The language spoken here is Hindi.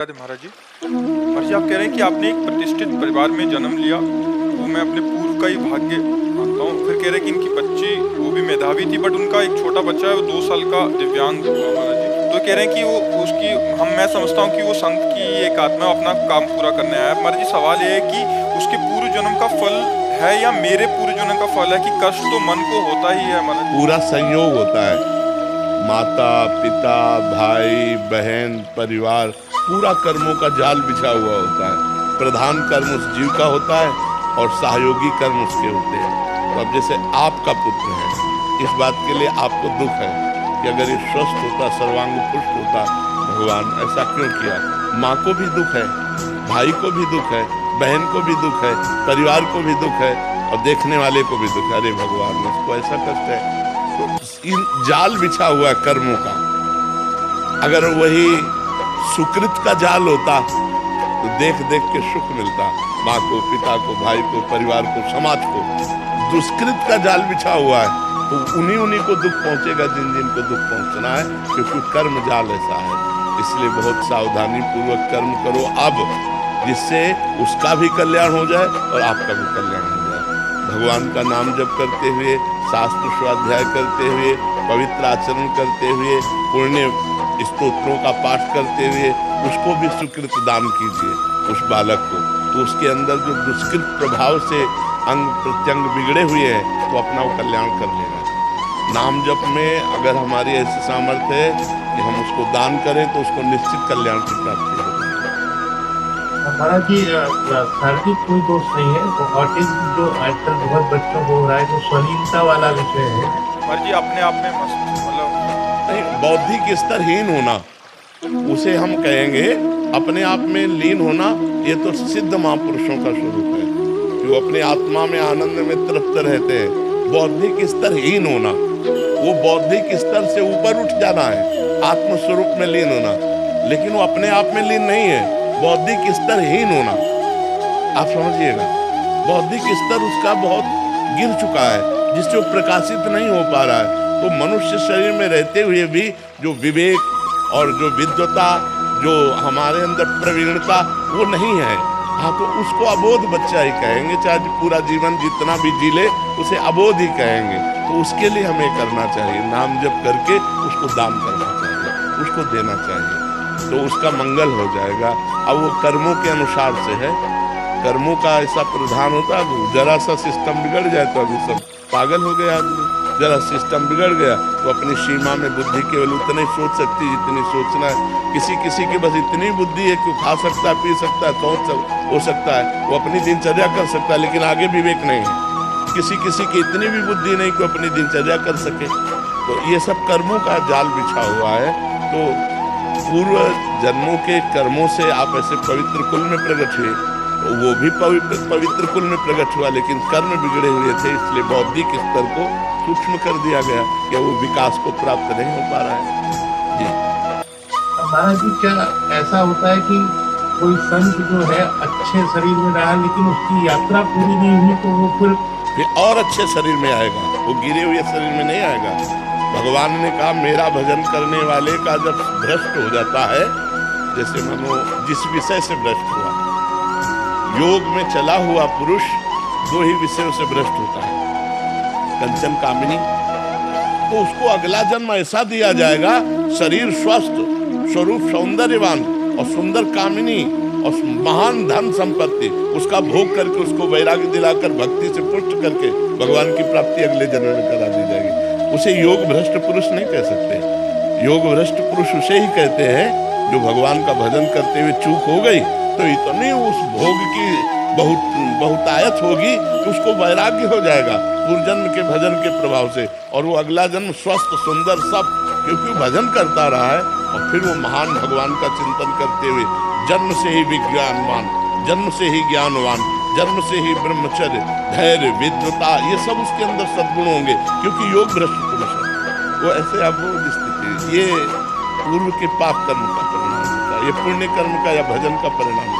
महाराज जी। महाराज जी, आप कह रहे हैं कि आपने एक प्रतिष्ठित परिवार में जन्म लिया, वो मैं अपने पूर्व का ही भाग्य मानता हूँ। फिर कह रहे हैं कि इनकी बच्ची वो भी मेधावी थी, बट उनका एक छोटा बच्चा है, वो 2 साल का दिव्यांग हुआ महाराज जी। तो कह रहे हैं कि वो उसकी मैं समझता हूँ कि वो संत की एक आत्मा अपना काम पूरा करने आया है। महाराज जी, सवाल ये है कि उसके पूर्व जन्म का फल है या मेरे पूर्व जन्म का फल है, कि कष्ट तो मन को होता ही है महाराज? पूरा संयोग होता है, माता पिता भाई बहन परिवार, पूरा कर्मों का जाल बिछा हुआ होता है। प्रधान कर्म उस जीव का होता है और सहयोगी कर्म उसके होते हैं। तो अब जैसे आपका पुत्र है, इस बात के लिए आपको दुख है कि अगर ये स्वस्थ होता, सर्वांग पुष्ट होता, भगवान ऐसा क्यों किया। माँ को भी दुख है, भाई को भी दुख है, बहन को भी दुख है, परिवार को भी दुख है और देखने वाले को भी दुख है। अरे भगवान, इसको ऐसा कष्ट है। तो इन जाल बिछा हुआ है कर्मों का। अगर वही सुकृत का जाल होता तो देख देख के सुख मिलता, माँ को, पिता को, भाई को, परिवार को, समाज को। दुष्कृत का जाल बिछा हुआ है तो उन्हीं को दुख पहुंचेगा जिन को दुख पहुंचना है, क्योंकि कर्म जाल ऐसा है। इसलिए बहुत सावधानी पूर्वक कर्म करो अब, जिससे उसका भी कल्याण हो जाए और आपका भी कल्याण हो जाए। भगवान का नाम जप करते हुए, शास्त्र स्वाध्याय करते हुए, पवित्र आचरण करते हुए, पुण्य स्तोत्रों का पाठ करते हुए उसको भी सुकृत दान कीजिए उस बालक को। तो उसके अंदर जो दुष्कृत प्रभाव से अंग प्रत्यंग बिगड़े हुए हैं तो अपना वो कल्याण कर लेगा। नाम जप में अगर हमारी ऐसी सामर्थ्य है कि हम उसको दान करें तो उसको निश्चित कल्याण की प्राप्ति होगी। महाराज जी, शारीरिक कोई दोष नहीं है, तो ऑटिज्म जो आजकल बहुत बच्चों को हो रहा है, जो स्वलीनता वाला विषय है। महाराज जी, अपने आप में मस्त नहीं, बौद्धिक स्तरहीन होना उसे हम कहेंगे। अपने आप में लीन होना ये तो सिद्ध महापुरुषों का स्वरूप है, जो अपने आत्मा में आनंद में तृप्त रहते हैं। बौद्धिक स्तरहीन होना, वो बौद्धिक स्तर से ऊपर उठ जाना है, आत्म स्वरूप में लीन होना। लेकिन वो अपने आप में लीन नहीं है, बौद्धिक स्तरहीन होना। आप समझिएगा, बौद्धिक स्तर उसका बहुत गिर चुका है, जिससे वो प्रकाशित नहीं हो पा रहा है। तो मनुष्य शरीर में रहते हुए भी जो विवेक और जो विद्वता, जो हमारे अंदर प्रवीणता, वो नहीं है। हाँ, तो उसको अबोध बच्चा ही कहेंगे, चाहे पूरा जीवन जितना भी जी ले उसे अबोध ही कहेंगे। तो उसके लिए हमें करना चाहिए, नाम जप करके उसको दान करना चाहिए, उसको देना चाहिए, तो उसका मंगल हो जाएगा। अब वो कर्मों के अनुसार से है, कर्मों का ऐसा प्रधान होता है। जरा सा सिस्टम बिगड़ जाए तो अभी सब पागल हो गया आदमी। जरा सिस्टम बिगड़ गया तो अपनी सीमा में बुद्धि केवल उतनी सोच सकती जितनी सोचना है। किसी की बस इतनी बुद्धि है कि वो खा सकता है, पी सकता है, सोच हो सकता है, वो अपनी दिनचर्या कर सकता है, लेकिन आगे विवेक नहीं है। किसी की इतनी भी बुद्धि नहीं कि अपनी दिनचर्या कर सके। तो ये सब कर्मों का जाल बिछा हुआ है। तो पूर्व जन्मों के कर्मों से आप ऐसे पवित्र कुल में प्रकट हुए, वो भी पवित्र कुल में प्रकट हुआ, लेकिन कर्म बिगड़े हुए थे, इसलिए बौद्धिक स्तर को सूक्ष्म कर दिया गया कि वो विकास को प्राप्त नहीं हो पा रहा है। जी महाराज जी, क्या ऐसा होता है कि कोई संत जो है अच्छे शरीर में रहा, लेकिन उसकी यात्रा पूरी नहीं हुई, तो वो फिर और अच्छे शरीर में आएगा, वो गिरे हुए शरीर में नहीं आएगा। भगवान ने कहा, मेरा भजन करने वाले का जब भ्रष्ट हो जाता है, जैसे मानो जिस विषय से भ्रष्ट हुआ, योग में चला हुआ पुरुष 2 ही विषयों से भ्रष्ट होता है, कंचन कामिनी। तो उसको अगला जन्म ऐसा दिया जाएगा, शरीर स्वस्थ, स्वरूप सौंदर्यवान और सुंदर कामिनी और महान धन संपत्ति, उसका भोग करके उसको वैराग्य दिलाकर भक्ति से पुष्ट करके भगवान की प्राप्ति अगले जन्म में करा दी जाएगी। उसे योग भ्रष्ट पुरुष नहीं कह सकते। योग भ्रष्ट पुरुष उसे ही कहते हैं जो भगवान का भजन करते हुए चूक हो गई, तो इतनी उस भोग की बहुतायत होगी कि उसको वैराग्य हो जाएगा पूर्व जन्म के भजन के प्रभाव से, और वो अगला जन्म स्वस्थ सुंदर सब, क्योंकि भजन करता रहा है। और फिर वो महान भगवान का चिंतन करते हुए जन्म से ही विज्ञानवान, जन्म से ही ज्ञानवान, जन्म से ही ब्रह्मचर्य, धैर्य, विद्वता, ये सब उसके अंदर सद्गुण होंगे, क्योंकि योग भ्रष्ट पुरुष है वो। ऐसे अबोध स्थिति, ये पूर्व के पाप कर्म का परिणाम होता है, ये पुण्य कर्म का या भजन का परिणाम।